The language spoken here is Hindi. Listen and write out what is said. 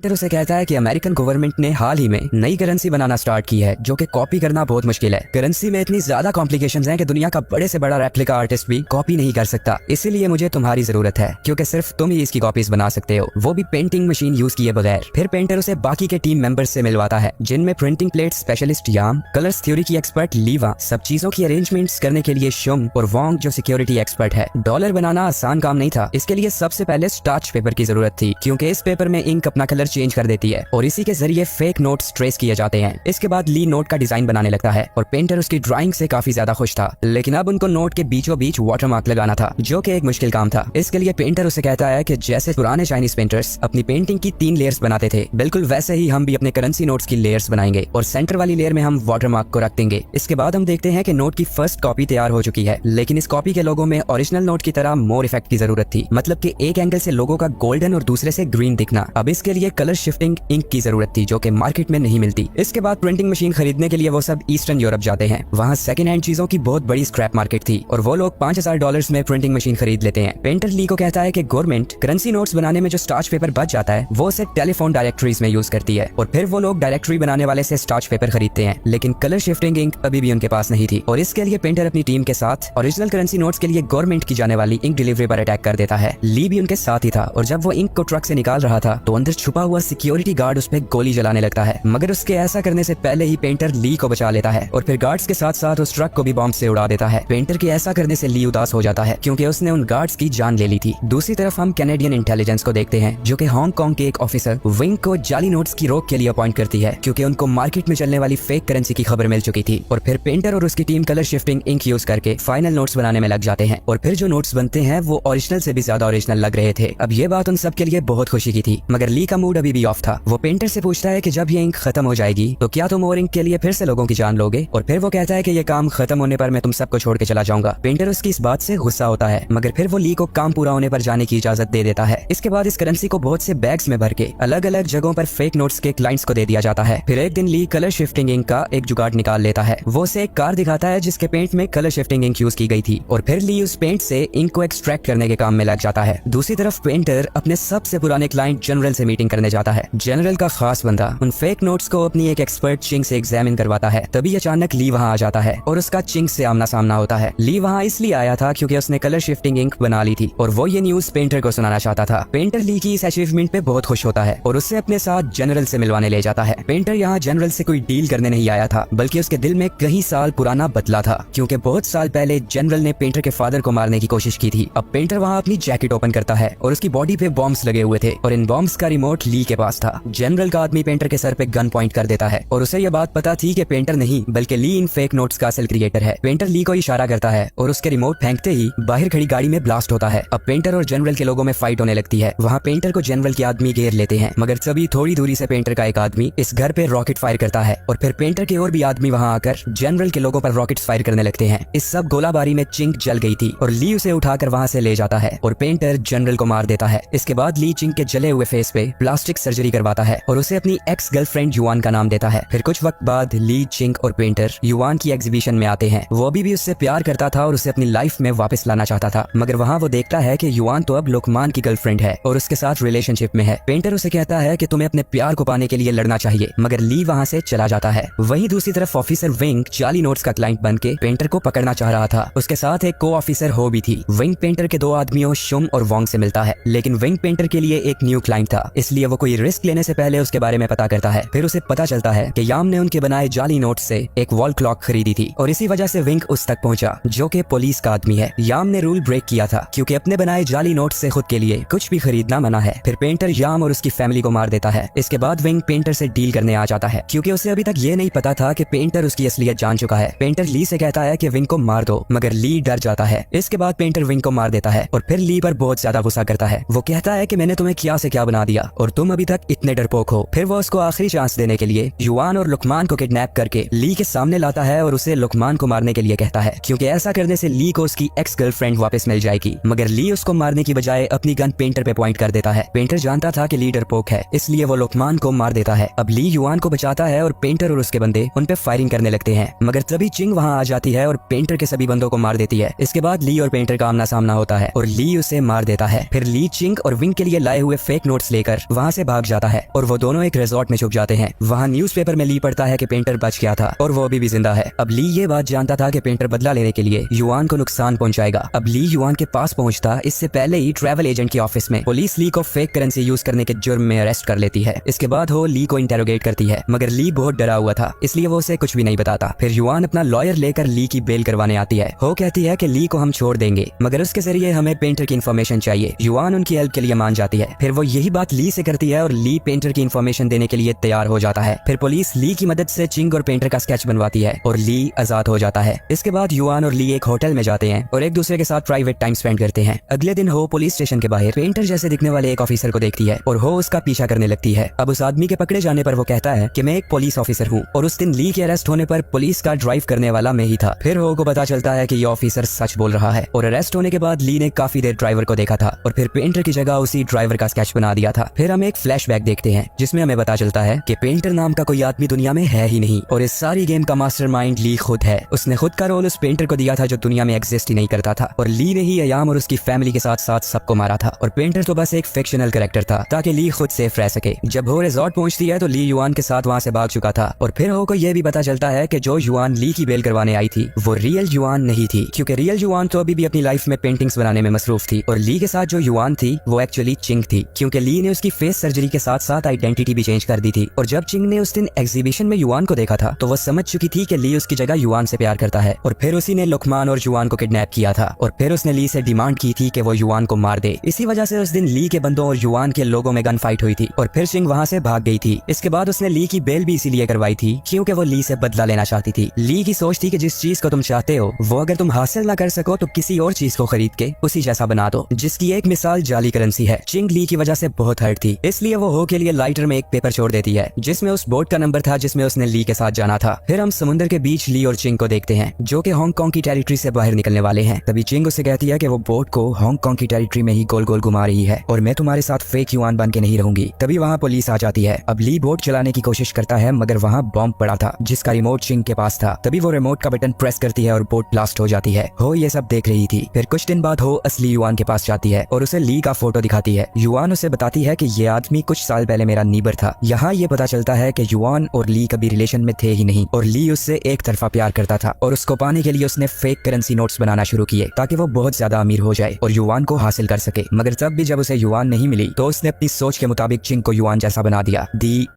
पेंटर उसे कहता है कि अमेरिकन गवर्नमेंट ने हाल ही में नई करेंसी बनाना स्टार्ट की है जो कि कॉपी करना बहुत मुश्किल है। करेंसी में इतनी ज्यादा कॉम्प्लिकेशंस हैं कि दुनिया का बड़े से बड़ा रेप्लिका आर्टिस्ट भी कॉपी नहीं कर सकता। इसीलिए मुझे तुम्हारी जरूरत है क्योंकि सिर्फ तुम ही इसकी कॉपीज बना सकते हो, वो भी पेंटिंग मशीन यूज किए बगैर। फिर पेंटर उसे बाकी के टीम मेंबर्स से मिलवाता है जिनमें प्रिंटिंग प्लेट स्पेशलिस्ट याम, कलर्स थ्योरी की एक्सपर्ट लीवा, सब चीजों की अरेंजमेंट्स करने के लिए शुम और वोंग जो सिक्योरिटी एक्सपर्ट है। डॉलर बनाना आसान काम नहीं था, इसके लिए सबसे पहले स्टार्च पेपर की जरूरत थी क्योंकि इस पेपर में इंक अपना कलर चेंज कर देती है और इसी के जरिए फेक नोट्स ट्रेस किए जाते हैं। इसके बाद ली नोट का डिजाइन बनाने लगता है और पेंटर उसकी ड्राइंग से काफी ज्यादा खुश था, लेकिन अब उनको नोट के बीचों बीच वाटरमार्क लगाना था जो कि एक मुश्किल काम था। इसके लिए पेंटर उसे कहता है कि जैसे पुराने चाइनीज पेंटर्स अपनी पेंटिंग की 3 लेयर्स बनाते थे, बिल्कुल वैसे ही हम भी अपने करेंसी नोट्स की लेयर्स बनाएंगे और सेंटर वाली लेयर में हम वाटरमार्क को रख देंगे। इसके बाद हम देखते हैं कि नोट की फर्स्ट कॉपी तैयार हो चुकी है, लेकिन इस कॉपी के लोगों में ओरिजिनल नोट की तरह मोर इफेक्ट की जरूरत थी, मतलब कि एक एंगल से लोगों का गोल्डन और दूसरे से ग्रीन दिखना। अब इसके लिए कलर शिफ्टिंग इंक की जरूरत थी जो कि मार्केट में नहीं मिलती। इसके बाद प्रिंटिंग मशीन खरीदने के लिए वो सब ईस्टर्न यूरोप जाते हैं। वहाँ सेकंड हैंड चीजों की बहुत बड़ी स्क्रैप मार्केट थी और वो लोग $5000 में प्रिंटिंग मशीन खरीद लेते हैं। पेंटर ली को कहता है कि गवर्नमेंट करेंसी नोट्स बनाने में जो स्टार्च पेपर बच जाता है वो उसे टेलीफोन डायरेक्टरीज में यूज करती है और फिर वो लोग डायरेक्टरी बनाने वाले से स्टार्च पेपर खरीदते हैं, लेकिन कलर शिफ्टिंग इंक अभी भी उनके पास नहीं थी और इसके लिए पेंटर अपनी टीम के साथ ओरिजिनल करेंसी नोट्स के लिए गवर्नमेंट की जाने वाली इंक डिलीवरी पर अटैक कर देता है। ली भी उनके साथ ही था और जब वो इंक को ट्रक से निकाल रहा था तो अंदर छुपा हुआ सिक्योरिटी गार्ड उस पर गोली जलाने लगता है, मगर उसके ऐसा करने से पहले ही पेंटर ली को बचा लेता है और फिर गार्ड्स के साथ साथ उस ट्रक को भी बॉम्ब से उड़ा देता है। पेंटर के ऐसा करने से ली उदास हो जाता है क्योंकि उसने उन गार्ड्स की जान ले ली थी। दूसरी तरफ हम कैनेडियन इंटेलिजेंस को देखते हैं जो कि हांगकांग के एक ऑफिसर विंग को जाली नोट्स की रोक के लिए अपॉइंट करती है क्योंकि उनको मार्केट में चलने वाली फेक करेंसी की खबर मिल चुकी थी। और फिर पेंटर और उसकी team colour shifting ink use करके फाइनल नोट्स बनाने में लग जाते हैं और फिर जो नोट्स बनते हैं वो ओरिजिनल से भी ज्यादा ओरिजिनल लग रहे थे। अब ये बात उन सब के लिए बहुत खुशी की थी, मगर ली का मूड अभी भी ऑफ था। वो पेंटर से पूछता है कि जब ये इंक खत्म हो जाएगी तो क्या तुम और इंक के लिए फिर से लोगों की जान लोगे, और फिर वो कहता है कि ये काम खत्म होने पर मैं तुम सबको छोड़ के चला जाऊंगा। पेंटर उसकी इस बात से गुस्सा होता है, मगर फिर वो ली को काम पूरा होने पर जाने की इजाजत दे देता है। इसके बाद इस करेंसी को बहुत से बैग्स में भर के अलग अलग जगहों पर फेक नोट्स के क्लाइंट्स को दे दिया जाता है। फिर एक दिन ली कलर शिफ्टिंग इंक का एक जुगाड़ निकाल लेता है। वो उसे एक कार दिखाता है जिसके पेंट में कलर शिफ्टिंग इंक यूज की गई थी और फिर ली उस पेंट से इंक को एक्सट्रैक्ट करने के काम में लग जाता है। दूसरी तरफ पेंटर अपने सबसे पुराने क्लाइंट जनरल से मीटिंग करने जाता है। जनरल का खास बंदा उन फेक नोट्स को अपनी एक एक्सपर्ट चिंग से एग्जामिन करवाता है। तभी अचानक ली वहाँ आ जाता है और उसका चिंग से आमना सामना होता है। ली वहाँ इसलिए आया था क्योंकि उसने कलर शिफ्टिंग इंक बना ली थी और वो ये न्यूज पेंटर को सुनाना चाहता था। पेंटर ली की इस अचीवमेंट पे बहुत खुश होता है और उससे अपने साथ जनरल से मिलवाने ले जाता है। पेंटर यहाँ जनरल से कोई डील करने नहीं आया था, बल्कि उसके दिल में कई साल पुराना बदला था क्योंकि बहुत साल पहले जनरल ने पेंटर के फादर को मारने की कोशिश की थी। अब पेंटर वहाँ अपनी जैकेट ओपन करता है और उसकी बॉडी पे बॉम्ब्स लगे हुए थे और इन बॉम्ब्स का रिमोट ली के पास था। जनरल का आदमी पेंटर के सर पे गन पॉइंट कर देता है और उसे यह बात पता थी कि पेंटर नहीं बल्कि ली इन फेक नोट्स का असल क्रिएटर है। पेंटर ली को इशारा करता है और उसके रिमोट फेंकते ही बाहर खड़ी गाड़ी में ब्लास्ट होता है। अब पेंटर और जनरल के लोगों में फाइट होने लगती है। वहाँ पेंटर को जनरल के आदमी घेर लेते हैं, मगर तभी थोड़ी दूरी से पेंटर का एक आदमी इस घर पे रॉकेट फायर करता है और फिर पेंटर के और भी आदमी वहाँ आकर जनरल के लोगों पर रॉकेट फायर करने लगते हैं। इस सब गोलाबारी में चिंग जल गई थी और ली उसे उठाकर वहाँ से ले जाता है और पेंटर जनरल को मार देता है। इसके बाद ली चिंग के जले हुए फेस पे प्लास्टिक सर्जरी करवाता है और उसे अपनी एक्स गर्लफ्रेंड युआन का नाम देता है। फिर कुछ वक्त बाद ली, चिंग और पेंटर युआन की एग्जीबिशन में आते हैं। वो अभी भी उससे प्यार करता था और उसे अपनी लाइफ में वापस लाना चाहता था, मगर वहाँ वो देखता है कि युआन तो अब लुकमान की गर्लफ्रेंड है और उसके साथ रिलेशनशिप में है। पेंटर उसे कहता है कि तुम्हें अपने प्यार को पाने के लिए लड़ना चाहिए, मगर ली वहाँ से चला जाता है। वहीं दूसरी तरफ ऑफिसर विंग जाली नोट्स का क्लाइंट बन के पेंटर को पकड़ना चाह रहा था। उसके साथ एक को ऑफिसर हो भी थी। विंग पेंटर के 2 आदमियों शुम और वोंग से मिलता है, लेकिन विंग पेंटर के लिए एक न्यू क्लाइंट था, इसलिए वो कोई रिस्क लेने से पहले उसके बारे में पता करता है। फिर उसे पता चलता है कि याम ने उनके बनाए जाली नोट से एक वॉल क्लॉक खरीदी थी और इसी वजह से विंग उस तक पहुंचा जो कि पुलिस का आदमी है। याम ने रूल ब्रेक किया था क्योंकि अपने बनाए जाली नोट से खुद के लिए कुछ भी खरीदना मना है। फिर पेंटर याम और उसकी फैमिली को मार देता है। इसके बाद विंग पेंटर से डील करने आ जाता है क्योंकि उसे अभी तक ये नहीं पता था कि पेंटर उसकी असलियत जान चुका है। पेंटर ली से कहता है कि विंग को मार दो, मगर ली डर जाता है। इसके बाद पेंटर विंग को मार देता है और फिर ली पर बहुत ज्यादा गुस्सा करता है। वो कहता है कि मैंने तुम्हें क्या से क्या बना दिया और तुम अभी तक इतने डरपोक हो। फिर वो उसको आखिरी चांस देने के लिए युआन और लुकमान को किडनैप करके ली के सामने लाता है और उसे लुकमान को मारने के लिए कहता है क्योंकि ऐसा करने से ली को उसकी एक्स गर्लफ्रेंड वापस मिल जाएगी। मगर ली उसको मारने की बजाय अपनी गन पेंटर पे पॉइंट कर देता है। पेंटर जानता था कि ली डरपोक है, इसलिए वो लुकमान को मार देता है। अब ली युआन को बचाता है और पेंटर और उसके बंदे उन पे फायरिंग करने लगते हैं, मगर तभी चिंग वहाँ आ जाती है और पेंटर के सभी बंदों को मार देती है। इसके बाद ली और पेंटर का आमना सामना होता है और ली उसे मार देता है। फिर ली, चिंग और विंग के लिए लाए हुए फेक नोट्स लेकर वहाँ से भाग जाता है और वो दोनों एक रिजॉर्ट में छुप जाते हैं। वहाँ न्यूज़पेपर में ली पढ़ता है कि पेंटर बच गया था और वो अभी भी जिंदा है। अब ली ये बात जानता था कि पेंटर बदला लेने के लिए युआन को नुकसान पहुंचाएगा। अब ली युआन के पास पहुंचता इससे पहले ही ट्रैवल एजेंट के ऑफिस में पुलिस ली को फेक करेंसी यूज करने के जुर्म में अरेस्ट कर लेती है। इसके बाद वो ली को इंटेरोगेट करती है, मगर ली बहुत डरा हुआ था, इसलिए वो उसे कुछ भी नहीं बताता। फिर युआन अपना लॉयर लेकर ली की बेल करवाने आती है। वो कहती है कि ली को हम छोड़ देंगे, मगर उसके जरिए हमें पेंटर की इन्फॉर्मेशन चाहिए। युआन उनकी हेल्प के लिए मान जाती है। फिर वो यही बात ली से करती है और ली पेंटर की इन्फॉर्मेशन देने के लिए तैयार हो जाता है। फिर पुलिस ली की मदद से चिंग और पेंटर का स्केच बनवाती है और ली आजाद हो जाता है। इसके बाद युआन और ली एक होटल में जाते हैं और एक दूसरे के साथ प्राइवेट टाइम स्पेंड करते हैं। अगले दिन हो पुलिस स्टेशन के बाहर पेंटर जैसे दिखने वाले एक ऑफिसर को देखती है और हो उसका पीछा करने लगती है। अब उस आदमी के पकड़े जाने पर वो कहता है कि मैं एक पुलिस ऑफिसर हूँ और उस दिन ली के अरेस्ट होने पर पुलिस का ड्राइव करने वाला मैं ही था। फिर हो को पता चलता है कि ये ऑफिसर सच बोल रहा है और अरेस्ट होने के बाद ली ने काफी देर ड्राइवर को देखा था और फिर पेंटर की जगह उसी ड्राइवर का स्केच बना दिया था। फिर हम एक फ्लैशबैक देखते हैं जिसमें हमें पता चलता है कि पेंटर नाम का कोई आदमी दुनिया में है ही नहीं और इस सारी गेम का मास्टरमाइंड ली खुद है। उसने खुद का रोल उस पेंटर को दिया था जो दुनिया में एग्जिस्ट ही नहीं करता था और ली ने ही अयाम और उसकी फैमिली के साथ साथ सबको मारा था और पेंटर तो बस एक फिक्शनल कैरेक्टर था ताकि ली खुद सेफ रह सके। जब हो रिजॉर्ट पहुंचती है तो ली युआन के साथ वहाँ से भाग चुका था और फिर हो को यह भी पता चलता है कि जो युआन ली की बेल करवाने आई थी वो रियल युआन नहीं थी, क्योंकि रियल युआन तो अभी भी अपनी लाइफ में पेंटिंग्स बनाने में मसरूफ थी और ली के साथ जो युआन थी वो एक्चुअली चिंग थी, क्योंकि ली ने उसकी फेस सर्जरी के साथ साथ आइडेंटिटी भी चेंज कर दी थी। और जब चिंग ने उस दिन एग्जीबिशन में युआन को देखा था तो वो समझ चुकी थी कि ली उसकी जगह युआन से प्यार करता है और फिर उसी ने लुकमान और युआन को किडनैप किया था और फिर उसने ली से डिमांड की थी कि वो युआन को मार दे। इसी वजह से उस दिन ली के बंदों और युआन के लोगों में गन फाइट हुई थी और फिर चिंग वहाँ से भाग गई थी। इसके बाद उसने ली की बेल भी इसीलिए करवाई थी क्योंकि वो ली से बदला लेना चाहती थी। ली की सोच थी कि जिस चीज को तुम चाहते हो वो अगर तुम हासिल ना कर सको तो किसी और चीज को खरीद के उसी जैसा बना दो, जिसकी एक मिसाल जाली करेंसी है। चिंग ली की वजह से बहुत हर्ट थी, इसलिए वो हो के लिए लाइटर में एक पेपर छोड़ देती है जिसमें उस बोट का नंबर था जिसमें उसने ली के साथ जाना था। फिर हम समुद्र के बीच ली और चिंग को देखते हैं जो कि हांगकांग की टेरिटरी से बाहर निकलने वाले हैं। तभी चिंग उसे कहती है कि वो बोट को हांगकांग की टेरिटरी में ही गोल गोल घुमा रही है और मैं तुम्हारे साथ फेक युआन बन के नहीं रहूंगी। तभी वहाँ पुलिस आ जाती है। अब ली बोट चलाने की कोशिश करता है मगर वहाँ बॉम्ब पड़ा था जिसका रिमोट चिंग के पास था। तभी वो रिमोट का बटन प्रेस करती है और बोट ब्लास्ट हो जाती है। हो ये सब देख रही थी। फिर कुछ दिन बाद हो असली युआन के पास जाती है और उसे ली का फोटो दिखाती है। युआन उसे बताती है कि ये आदमी कुछ साल पहले मेरा नीबर था। यहाँ ये पता चलता है कि युआन और ली कभी रिलेशन में थे ही नहीं और ली उससे एक तरफा प्यार करता था और उसको पाने के लिए उसने फेक करेंसी नोट्स बनाना शुरू किए ताकि वो बहुत ज्यादा अमीर हो जाए और युआन को हासिल कर सके। मगर तब भी जब उसे युआन नहीं मिली तो उसने अपनी सोच के मुताबिक चिंग को युआन जैसा बना दिया। दी